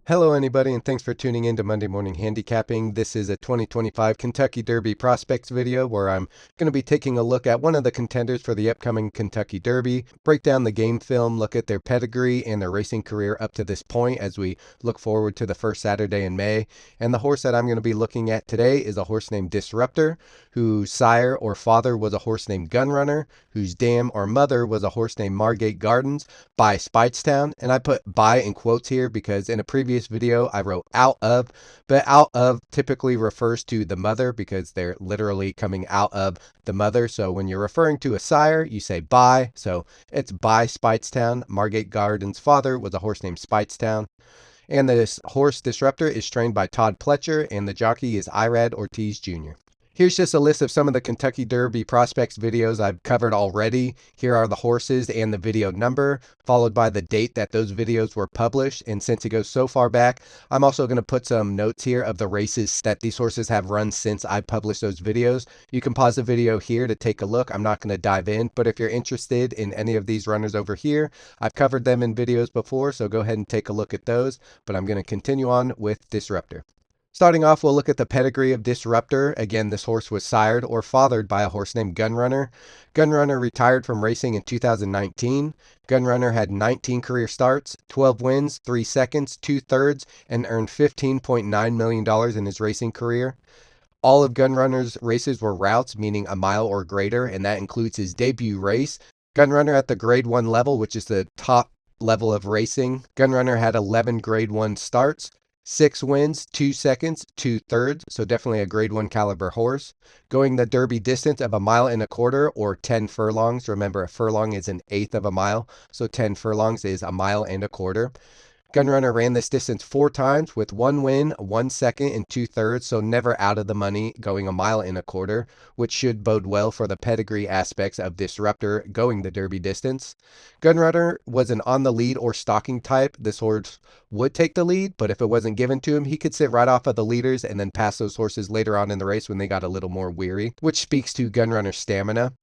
Hello, anybody, and thanks for tuning in to Monday Morning Handicapping. This is a 2025 Kentucky Derby prospects video where I'm going to be taking a look at one of the contenders for the upcoming Kentucky Derby, break down the game film, look at their pedigree and their racing career up to this point as we look forward to the first Saturday in May. And the horse that I'm going to be looking at today is a horse named Disruptor, whose sire or father was a horse named Gunrunner, whose dam or mother was a horse named Margate Gardens by Speightstown. And I put by in quotes here because in a previous video I wrote out of, but out of typically refers to the mother because they're literally coming out of the mother. So when you're referring to a sire, you say by. So it's by Speightstown. Margate Gardens' father was a horse named Speightstown. And this horse Disruptor is trained by Todd Pletcher, and the jockey is Irad Ortiz Jr. Here's just a list of some of the Kentucky Derby prospects videos I've covered already. Here are the horses and the video number, followed by the date that those videos were published. And since it goes so far back, I'm also going to put some notes here of the races that these horses have run since I published those videos. You can pause the video here to take a look. I'm not going to dive in, but if you're interested in any of these runners over here, I've covered them in videos before, so go ahead and take a look at those. But I'm going to continue on with Disruptor. Starting off, we'll look at the pedigree of Disruptor. Again, this horse was sired or fathered by a horse named Gunrunner. Gunrunner retired from racing in 2019. Gunrunner had 19 career starts, 12 wins, 3 seconds, 2/3, and earned $15.9 million in his racing career. All of Gunrunner's races were routes, meaning a mile or greater, and that includes his debut race. Gunrunner at the Grade 1 level, which is the top level of racing. Gunrunner had 11 Grade 1 starts, 6 wins, 2 seconds, 2/3, so definitely a Grade 1 caliber horse. Going the Derby distance of 1.25 miles or 10 furlongs. Remember, a furlong is an eighth of a mile, so 10 furlongs is 1.25 miles. Gunrunner ran this distance 4 times with 1 win, 1 second, and 2/3, so never out of the money going 1.25 miles, which should bode well for the pedigree aspects of Disruptor going the Derby distance. Gunrunner was an on the lead or stalking type. This horse would take the lead, but if it wasn't given to him, he could sit right off of the leaders and then pass those horses later on in the race when they got a little more weary, which speaks to Gunrunner's stamina.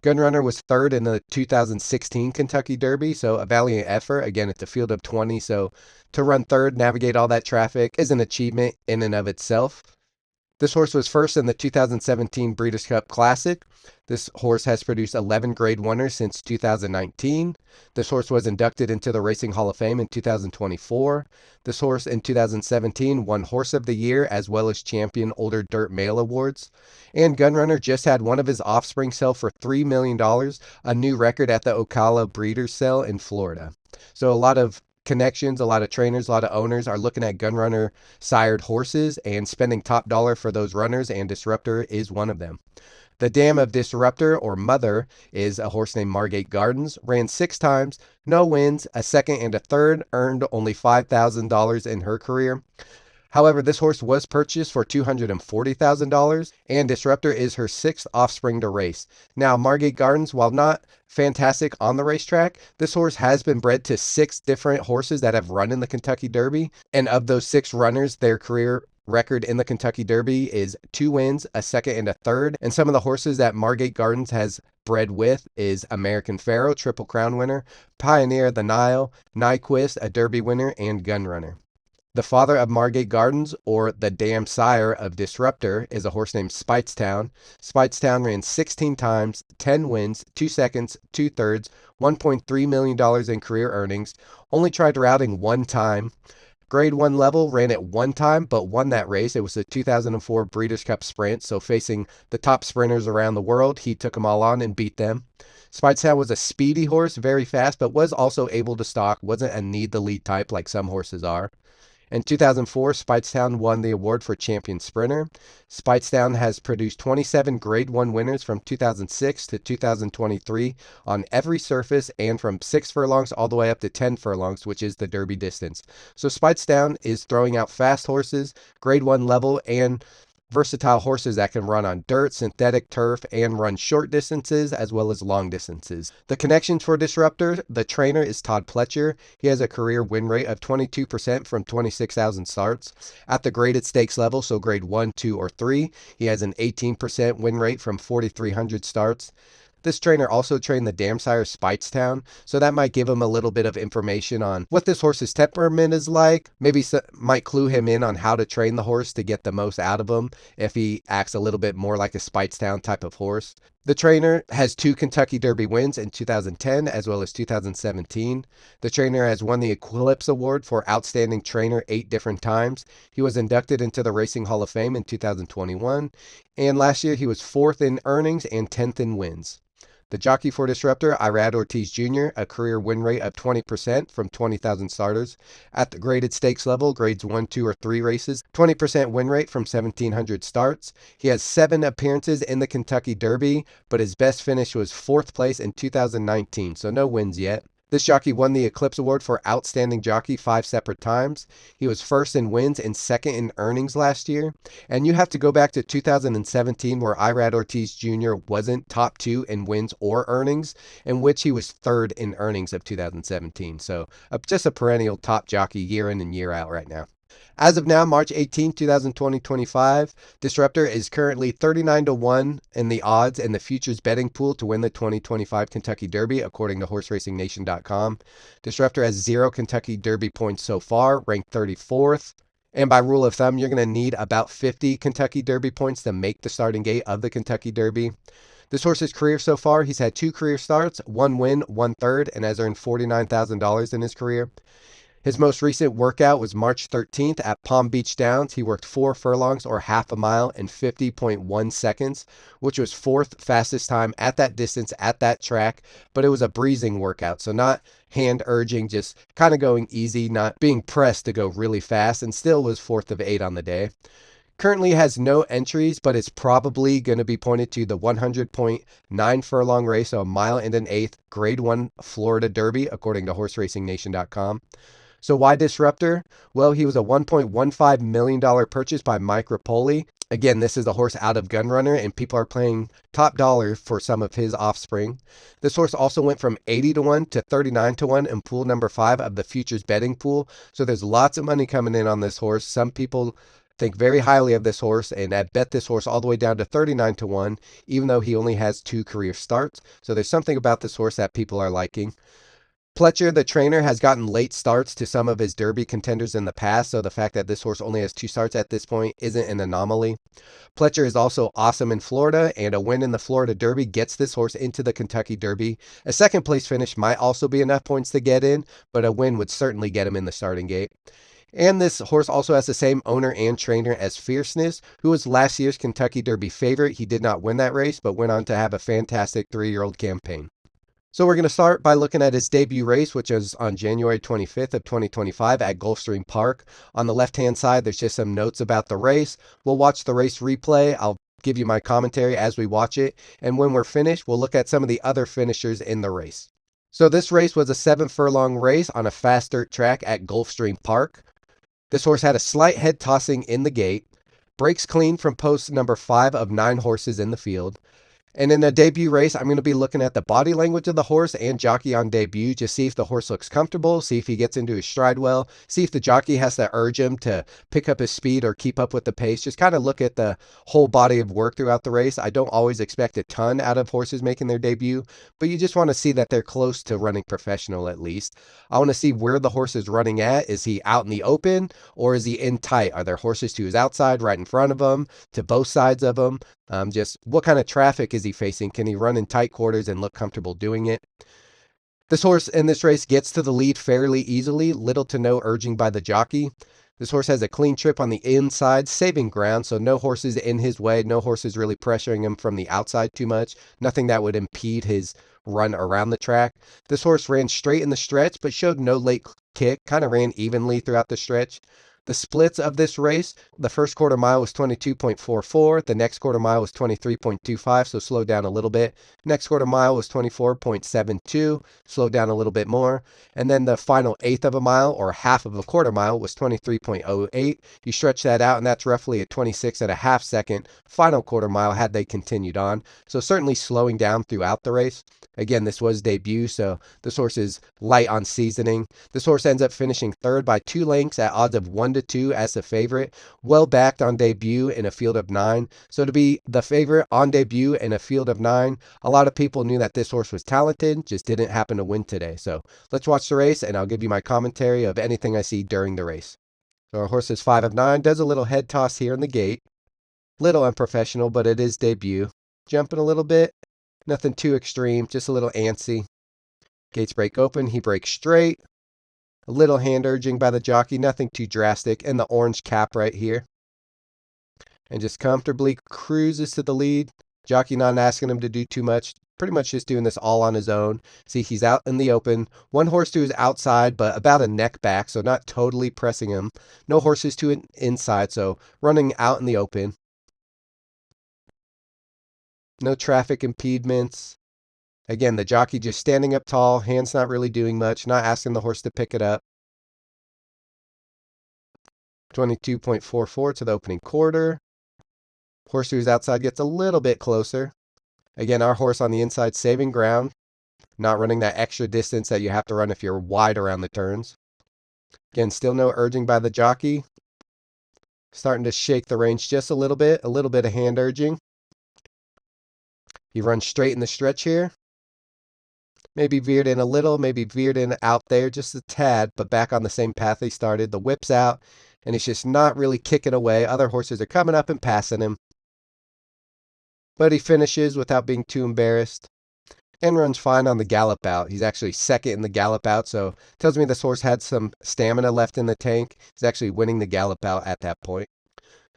Gunrunner was third in the 2016 Kentucky Derby, so a valiant effort. Again, it's a field of 20, so to run third, navigate all that traffic is an achievement in and of itself. This horse was first in the 2017 Breeders' Cup Classic. This horse has produced 11 Grade 1ers since 2019. This horse was inducted into the Racing Hall of Fame in 2024. This horse in 2017 won Horse of the Year as well as Champion Older Dirt Male Awards. And Gunrunner just had one of his offspring sell for $3 million, a new record at the Ocala Breeders' Sale in Florida. So a lot of connections, a lot of trainers, a lot of owners are looking at Gunrunner sired horses and spending top dollar for those runners, and Disruptor is one of them. The dam of Disruptor, or mother, is a horse named Margate Gardens. Ran 6 times, no wins, a second and a third, earned only $5,000 in her career. However, this horse was purchased for $240,000, and Disruptor is her 6th offspring to race. Now, Margate Gardens, while not fantastic on the racetrack, this horse has been bred to 6 different horses that have run in the Kentucky Derby, and of those 6 runners, their career record in the Kentucky Derby is 2 wins, a second and a third. And some of the horses that Margate Gardens has bred with is American Pharaoh, Triple Crown winner, Pioneer the Nile, Nyquist, a Derby winner, and Gunrunner. The father of Margate Gardens, or the dam sire of Disruptor, is a horse named Speightstown. Speightstown ran 16 times, 10 wins, 2 seconds, 2/3, $1.3 million in career earnings. Only tried routing 1 time. Grade 1 level, ran it 1 time, but won that race. It was the 2004 Breeders' Cup Sprint, so facing the top sprinters around the world, he took them all on and beat them. Speightstown was a speedy horse, very fast, but was also able to stalk, wasn't a need-the-lead type like some horses are. In 2004, Speightstown won the award for Champion Sprinter. Speightstown has produced 27 Grade 1 winners from 2006 to 2023 on every surface and from 6 furlongs all the way up to 10 furlongs, which is the Derby distance. So Speightstown is throwing out fast horses, Grade 1 level, and versatile horses that can run on dirt, synthetic turf, and run short distances as well as long distances. The connections for Disruptor: the trainer is Todd Pletcher. He has a career win rate of 22% from 26,000 starts. At the graded stakes level, so grade 1, 2, or 3, he has an 18% win rate from 4,300 starts. This trainer also trained the dam sire Speightstown, so that might give him a little bit of information on what this horse's temperament is like. Maybe might clue him in on how to train the horse to get the most out of him if he acts a little bit more like a Speightstown type of horse. The trainer has 2 Kentucky Derby wins in 2010 as well as 2017. The trainer has won the Eclipse Award for Outstanding Trainer 8 different times. He was inducted into the Racing Hall of Fame in 2021, and last year he was 4th in earnings and 10th in wins. The jockey for Disruptor, Irad Ortiz Jr., a career win rate of 20% from 20,000 starters. At the graded stakes level, grades 1, 2, or 3 races, 20% win rate from 1,700 starts. He has 7 appearances in the Kentucky Derby, but his best finish was 4th place in 2019, so no wins yet. This jockey won the Eclipse Award for Outstanding Jockey 5 separate times. He was 1st in wins and 2nd in earnings last year. And you have to go back to 2017 where Irad Ortiz Jr. wasn't top 2 in wins or earnings, in which he was 3rd in earnings of 2017. So just a perennial top jockey year in and year out right now. As of now, March 18, 2025, Disruptor is currently 39-1 in the odds in the futures betting pool to win the 2025 Kentucky Derby, according to HorseRacingNation.com. Disruptor has 0 Kentucky Derby points so far, ranked 34th. And by rule of thumb, you're going to need about 50 Kentucky Derby points to make the starting gate of the Kentucky Derby. This horse's career so far, he's had 2 career starts, 1 win, 1 third, and has earned $49,000 in his career. His most recent workout was March 13th at Palm Beach Downs. He worked 4 furlongs or half a mile in 50.1 seconds, which was 4th fastest time at that distance at that track, but it was a breezing workout, so not hand urging, just kind of going easy, not being pressed to go really fast, and still was 4th of 8 on the day. Currently has no entries, but it's probably going to be pointed to the 100.9 furlong race, so a mile and an eighth, grade 1 Florida Derby, according to HorseRacingNation.com. So why Disruptor? Well, he was a $1.15 million purchase by Mike Rapoli. Again, this is a horse out of Gunrunner, and people are paying top dollar for some of his offspring. This horse also went from 80-1 to 39-1 in pool number 5 of the futures betting pool. So there's lots of money coming in on this horse. Some people think very highly of this horse, and I bet this horse all the way down to 39-1, even though he only has 2 career starts. So there's something about this horse that people are liking. Pletcher, the trainer, has gotten late starts to some of his Derby contenders in the past, so the fact that this horse only has 2 starts at this point isn't an anomaly. Pletcher is also awesome in Florida, and a win in the Florida Derby gets this horse into the Kentucky Derby. A 2nd place finish might also be enough points to get in, but a win would certainly get him in the starting gate. And this horse also has the same owner and trainer as Fierceness, who was last year's Kentucky Derby favorite. He did not win that race, but went on to have a fantastic 3-year-old campaign. So we're going to start by looking at his debut race, which is on January 25th of 2025 at Gulfstream Park. On the left-hand side, there's just some notes about the race. We'll watch the race replay. I'll give you my commentary as we watch it. And when we're finished, we'll look at some of the other finishers in the race. So this race was a 7-furlong race on a fast dirt track at Gulfstream Park. This horse had a slight head tossing in the gate. Breaks clean from post number 5 of 9 horses in the field. And in the debut race, I'm going to be looking at the body language of the horse and jockey on debut, just see if the horse looks comfortable, see if he gets into his stride well, see if the jockey has to urge him to pick up his speed or keep up with the pace. Just kind of look at the whole body of work throughout the race. I don't always expect a ton out of horses making their debut, but you just want to see that they're close to running professional at least. I want to see where the horse is running at. Is he out in the open or is he in tight? Are there horses to his outside, right in front of him, to both sides of him? Just what kind of traffic is he facing? Can he run in tight quarters and look comfortable doing it? This horse in this race gets to the lead fairly easily, little to no urging by the jockey. This horse has a clean trip on the inside, saving ground, so no horses in his way, no horses really pressuring him from the outside too much, nothing that would impede his run around the track. This horse ran straight in the stretch, but showed no late kick, kind of ran evenly throughout the stretch. The splits of this race, the first quarter mile was 22.44, the next quarter mile was 23.25, so slowed down a little bit. Next quarter mile was 24.72, slowed down a little bit more. And then the final eighth of a mile, or half of a quarter mile, was 23.08. You stretch that out, and that's roughly a 26.5 second final quarter mile had they continued on. So certainly slowing down throughout the race. Again, this was debut, so this horse is light on seasoning. This horse ends up finishing 3rd by 2 lengths at odds of 1-2 1-2 as the favorite, well backed on debut in a field of 9. So to be the favorite on debut in a field of 9, a lot of people knew that this horse was talented, just didn't happen to win today. So let's watch the race, and I'll give you my commentary of anything I see during the race. So our horse is 5 of 9, does a little head toss here in the gate. Little unprofessional, but it is debut. Jumping a little bit, nothing too extreme, just a little antsy. Gates break open, he breaks straight. A little hand urging by the jockey, nothing too drastic, and the orange cap right here. And just comfortably cruises to the lead. Jockey not asking him to do too much, pretty much just doing this all on his own. See, he's out in the open. One horse to his outside, but about a neck back, so not totally pressing him. No horses to an inside, so running out in the open. No traffic impediments. Again, the jockey just standing up tall, hands not really doing much, not asking the horse to pick it up. 22.44 to the opening quarter. Horse who's outside gets a little bit closer. Again, our horse on the inside saving ground, not running that extra distance that you have to run if you're wide around the turns. Again, still no urging by the jockey. Starting to shake the reins just a little bit of hand urging. He runs straight in the stretch here. Maybe veered in a little, maybe veered in out there just a tad, but back on the same path he started. The whip's out, and he's just not really kicking away. Other horses are coming up and passing him. But he finishes without being too embarrassed and runs fine on the gallop out. He's actually second in the gallop out, so tells me this horse had some stamina left in the tank. He's actually winning the gallop out at that point.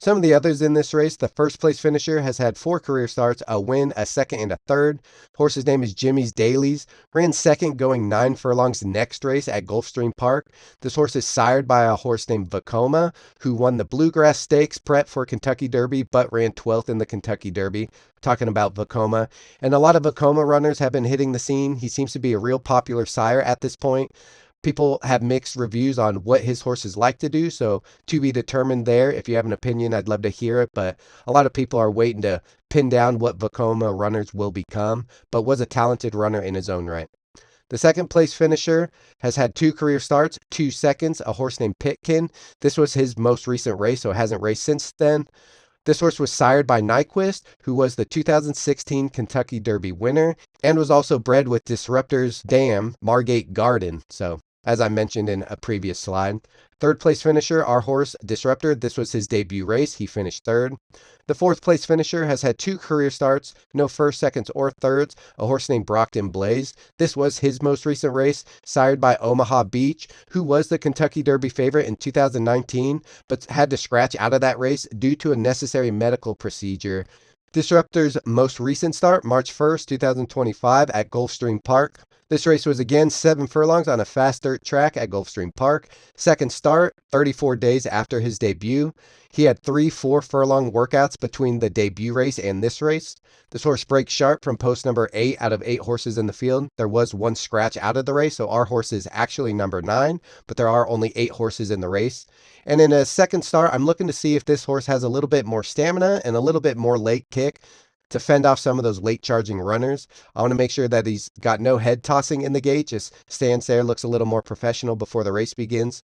Some of the others in this race, the first place finisher has had 4 career starts, a win, a second, and a third. Horse's name is Jimmy's Dailies. Ran second going 9 furlongs next race at Gulfstream Park. This horse is sired by a horse named Vacoma, who won the Bluegrass Stakes prep for Kentucky Derby, but ran 12th in the Kentucky Derby. Talking about Vacoma. And a lot of Vacoma runners have been hitting the scene. He seems to be a real popular sire at this point. People have mixed reviews on what his horses like to do, so to be determined there. If you have an opinion, I'd love to hear it, but a lot of people are waiting to pin down what Vacoma runners will become, but was a talented runner in his own right. The second place finisher has had 2 career starts, 2 seconds, a horse named Pitkin. This was his most recent race, so hasn't raced since then. This horse was sired by Nyquist, who was the 2016 Kentucky Derby winner, and was also bred with Disruptor's dam, Margate Garden. So, as I mentioned in a previous slide. Third place finisher, our horse, Disruptor. This was his debut race. He finished third. The fourth place finisher has had 2 career starts, no first, seconds, or thirds, a horse named Brockton Blaze. This was his most recent race, sired by Omaha Beach, who was the Kentucky Derby favorite in 2019, but had to scratch out of that race due to a necessary medical procedure. Disruptor's most recent start, March 1st, 2025 at Gulfstream Park. This race was again 7 furlongs on a fast dirt track at Gulfstream Park. Second start, 34 days after his debut. He had 3 4-furlong workouts between the debut race and this race. This horse breaks sharp from post number 8 out of 8 horses in the field. There was 1 scratch out of the race, so our horse is actually number 9, but there are only 8 horses in the race. And in a second start, I'm looking to see if this horse has a little bit more stamina and a little bit more late kick to fend off some of those late charging runners. I want to make sure that he's got no head tossing in the gate, just stands there, looks a little more professional before the race begins.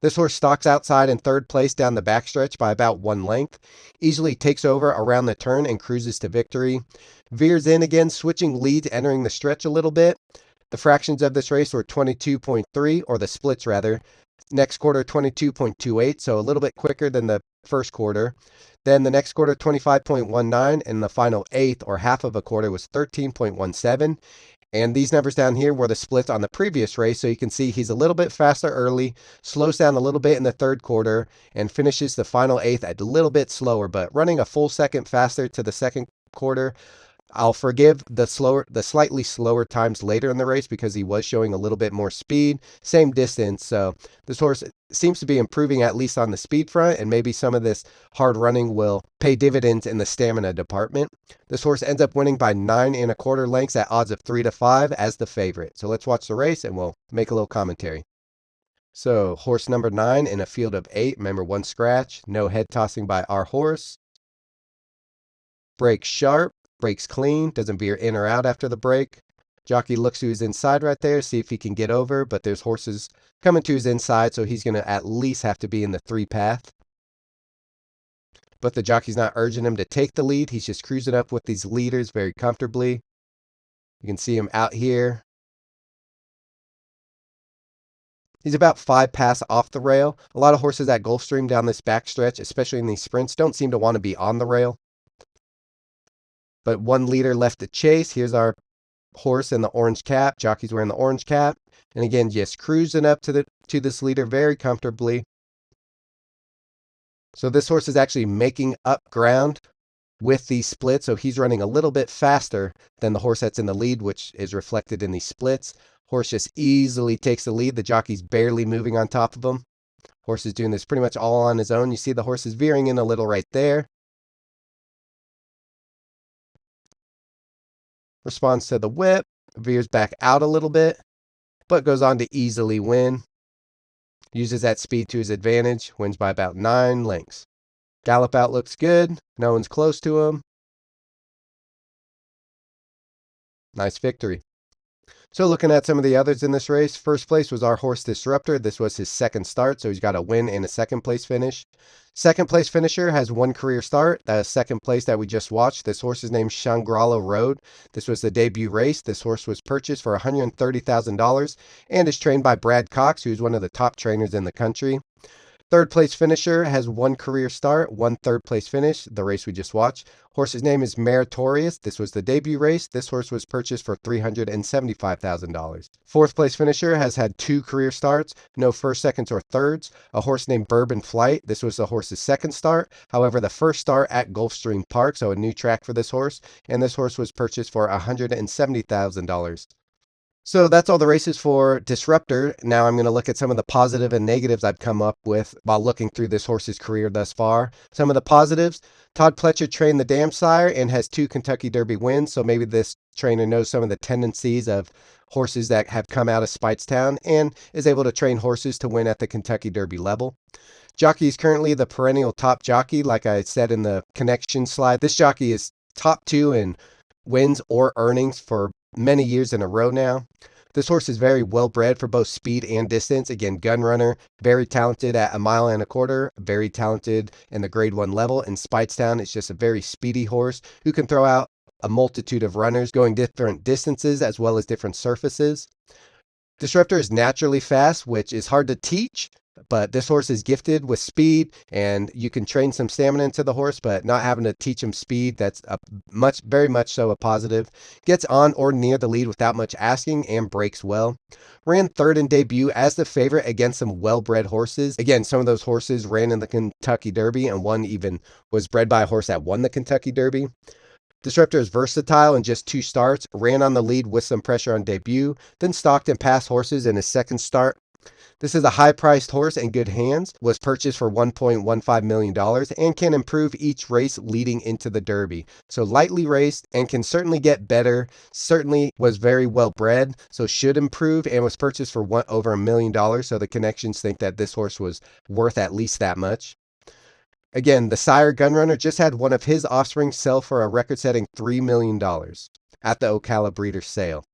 This horse stalks outside in third place down the backstretch by about 1 length, easily takes over around the turn and cruises to victory. Veers in again, switching leads, entering the stretch a little bit. The fractions of this race were 22.3, or the splits rather. Next quarter, 22.28, so a little bit quicker than the first quarter. Then the next quarter, 25.19, and the final eighth, or half of a quarter, was 13.17. And these numbers down here were the splits on the previous race, so you can see he's a little bit faster early, slows down a little bit in the third quarter, and finishes the final eighth a little bit slower, but running a full second faster to the second quarter. I'll forgive the slightly slower times later in the race because he was showing a little bit more speed, same distance. So this horse seems to be improving at least on the speed front, and maybe some of this hard running will pay dividends in the stamina department. This horse ends up winning by 9 1/4 lengths at odds of 3 to 5 as the favorite. So let's watch the race and we'll make a little commentary. So horse number 9 in a field of 8. Remember, 1 scratch, no head tossing by our horse. Breaks sharp. Breaks clean, doesn't veer in or out after the break. Jockey looks to his inside right there, see if he can get over, but there's horses coming to his inside, so he's going to at least have to be in the 3 path. But the jockey's not urging him to take the lead. He's just cruising up with these leaders very comfortably. You can see him out here. He's about 5 paths off the rail. A lot of horses at Gulfstream down this backstretch, especially in these sprints, don't seem to want to be on the rail. But one leader left to chase. Here's our horse in the orange cap. Jockey's wearing the orange cap. And again, just cruising up to this leader very comfortably. So this horse is actually making up ground with these splits. So he's running a little bit faster than the horse that's in the lead, which is reflected in these splits. Horse just easily takes the lead. The jockey's barely moving on top of him. Horse is doing this pretty much all on his own. You see the horse is veering in a little right there. Responds to the whip, veers back out a little bit, but goes on to easily win. Uses that speed to his advantage, wins by about 9 lengths. Gallop out looks good. No one's close to him. Nice victory. So looking at some of the others in this race, first place was our horse Disruptor. This was his second start, so he's got a win and a second place finish. Second place finisher has 1 career start. The second place that we just watched, this horse is named Shangri-La Road. This was the debut race. This horse was purchased for $130,000 and is trained by Brad Cox, who's one of the top trainers in the country. Third place finisher has 1 career start, 1 third place finish, the race we just watched. Horse's name is Meritorious. This was the debut race. This horse was purchased for $375,000. Fourth place finisher has had 2 career starts, no first, seconds, or thirds. A horse named Bourbon Flight. This was the horse's second start. However, the first start at Gulfstream Park, so a new track for this horse. And this horse was purchased for $170,000. So that's all the races for Disruptor. Now I'm going to look at some of the positive and negatives I've come up with while looking through this horse's career thus far. Some of the positives: Todd Pletcher trained the dam Sire and has 2 Kentucky Derby wins, so maybe this trainer knows some of the tendencies of horses that have come out of Speightstown and is able to train horses to win at the Kentucky Derby level. Jockey is currently the perennial top jockey, like I said in the connection slide. This jockey is top 2 in wins or earnings for many years in a row now. This horse is very well bred for both speed and distance. Again, gun runner, very talented at 1.25 miles, very talented in the grade 1 level. In Speightstown, it's just a very speedy horse who can throw out a multitude of runners going different distances as well as different surfaces. Disruptor is naturally fast, which is hard to teach, but this horse is gifted with speed, and you can train some stamina into the horse, but not having to teach him speed, that's very much so a positive. Gets on or near the lead without much asking and breaks well. Ran third in debut as the favorite against some well-bred horses. Again, some of those horses ran in the Kentucky Derby, and one even was bred by a horse that won the Kentucky Derby. Disruptor is versatile in just 2 starts, ran on the lead with some pressure on debut, then stalked and passed horses in his second start. This is a high-priced horse in good hands, was purchased for $1.15 million, and can improve each race leading into the Derby. So lightly raced and can certainly get better, certainly was very well bred, so should improve, and was purchased for over $1 million, so the connections think that this horse was worth at least that much. Again, the Sire Gunrunner just had one of his offspring sell for a record-setting $3 million at the Ocala Breeders' Sale.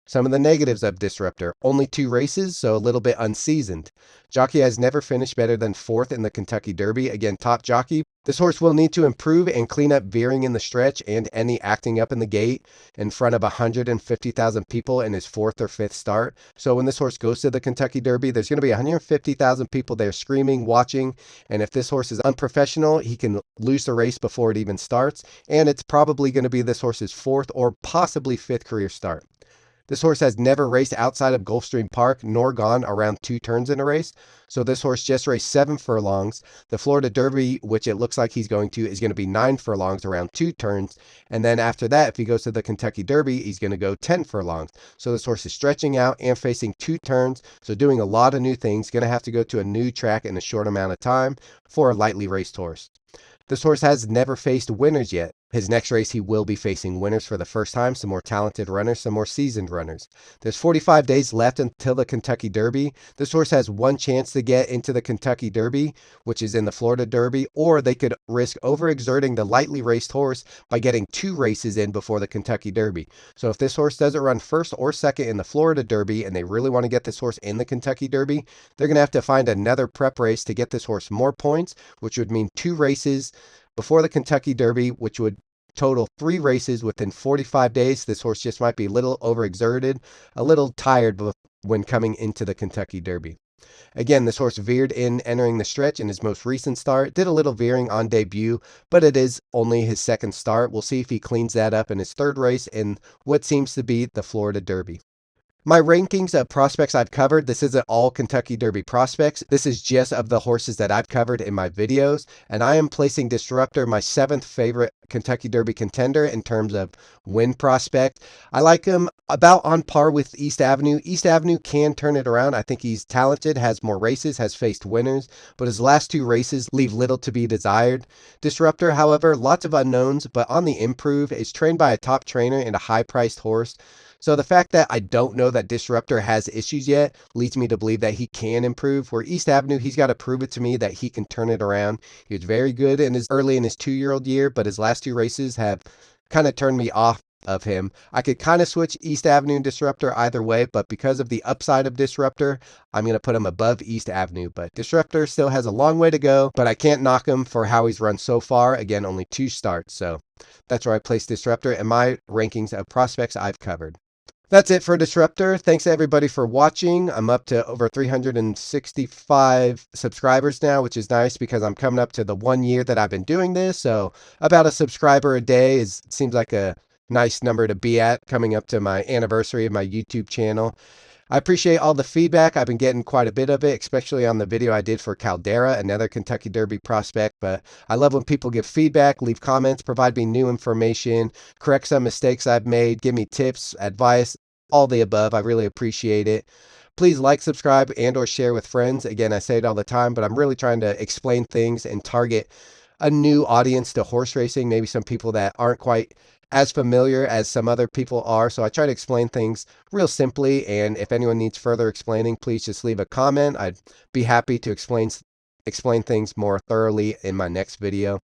Some of the negatives of Disruptor: only 2 races, so a little bit unseasoned. Jockey has never finished better than 4th in the Kentucky Derby. Again, top jockey. This horse will need to improve and clean up veering in the stretch and any acting up in the gate in front of 150,000 people in his 4th or 5th start. So when this horse goes to the Kentucky Derby, there's going to be 150,000 people there screaming, watching, and if this horse is unprofessional, he can lose the race before it even starts, and it's probably going to be this horse's 4th or possibly 5th career start. This horse has never raced outside of Gulfstream Park, nor gone around 2 turns in a race. So this horse just raced 7 furlongs. The Florida Derby, which it looks like he's going to, is going to be 9 furlongs around 2 turns. And then after that, if he goes to the Kentucky Derby, he's going to go 10 furlongs. So this horse is stretching out and facing 2 turns. So doing a lot of new things. Going to have to go to a new track in a short amount of time for a lightly raced horse. This horse has never faced winners yet. His next race, he will be facing winners for the first time, some more talented runners, some more seasoned runners. There's 45 days left until the Kentucky Derby. This horse has one chance to get into the Kentucky Derby, which is in the Florida Derby, or they could risk overexerting the lightly raced horse by getting 2 races in before the Kentucky Derby. So if this horse doesn't run first or second in the Florida Derby and they really want to get this horse in the Kentucky Derby, they're going to have to find another prep race to get this horse more points, which would mean 2 races before the Kentucky Derby, which would total 3 races within 45 days. This horse just might be a little overexerted, a little tired when coming into the Kentucky Derby. Again, this horse veered in entering the stretch in his most recent start, did a little veering on debut, but it is only his second start. We'll see if he cleans that up in his third race in what seems to be the Florida Derby. My rankings of prospects I've covered, this isn't all Kentucky Derby prospects. This is just of the horses that I've covered in my videos. And I am placing Disruptor my 7th favorite Kentucky Derby contender in terms of win prospect. I like him about on par with East Avenue. East Avenue can turn it around. I think he's talented, has more races, has faced winners, but his last 2 races leave little to be desired. Disruptor, however, lots of unknowns, but on the improve, is trained by a top trainer and a high-priced horse. So the fact that I don't know that Disruptor has issues yet leads me to believe that he can improve. Where East Avenue, he's got to prove it to me that he can turn it around. He was very good in his 2-year-old year, but his last 2 races have kind of turned me off of him. I could kind of switch East Avenue and Disruptor either way, but because of the upside of Disruptor, I'm going to put him above East Avenue. But Disruptor still has a long way to go, but I can't knock him for how he's run so far. Again, only 2 starts. So that's where I place Disruptor in my rankings of prospects I've covered. That's it for Disruptor. Thanks everybody for watching. I'm up to over 365 subscribers now, which is nice because I'm coming up to the 1 year that I've been doing this. So about a subscriber a day seems like a nice number to be at, coming up to my anniversary of my YouTube channel. I appreciate all the feedback. I've been getting quite a bit of it, especially on the video I did for Caldera, another Kentucky Derby prospect. But I love when people give feedback, leave comments, provide me new information, correct some mistakes I've made, give me tips, advice, all the above. I really appreciate it. Please like, subscribe, and or share with friends. Again, I say it all the time, but I'm really trying to explain things and target a new audience to horse racing, maybe some people that aren't quite as familiar as some other people are. So I try to explain things real simply, and if anyone needs further explaining, please just leave a comment. I'd be happy to explain things more thoroughly in my next video.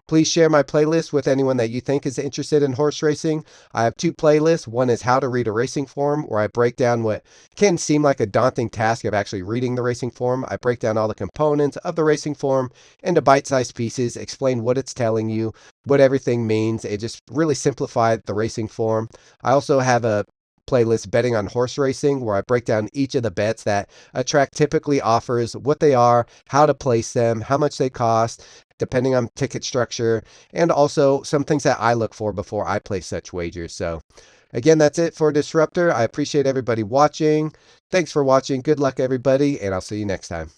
Please share my playlist with anyone that you think is interested in horse racing. I have 2 playlists. One is how to read a racing form, where I break down what can seem like a daunting task of actually reading the racing form. I break down all the components of the racing form into bite-sized pieces, explain what it's telling you, what everything means. It just really simplified the racing form. I also have a playlist betting on horse racing, where I break down each of the bets that a track typically offers, what they are, how to place them, how much they cost, depending on ticket structure, and also some things that I look for before I place such wagers. So again, that's it for Disruptor. I appreciate everybody watching. Thanks for watching. Good luck, everybody, and I'll see you next time.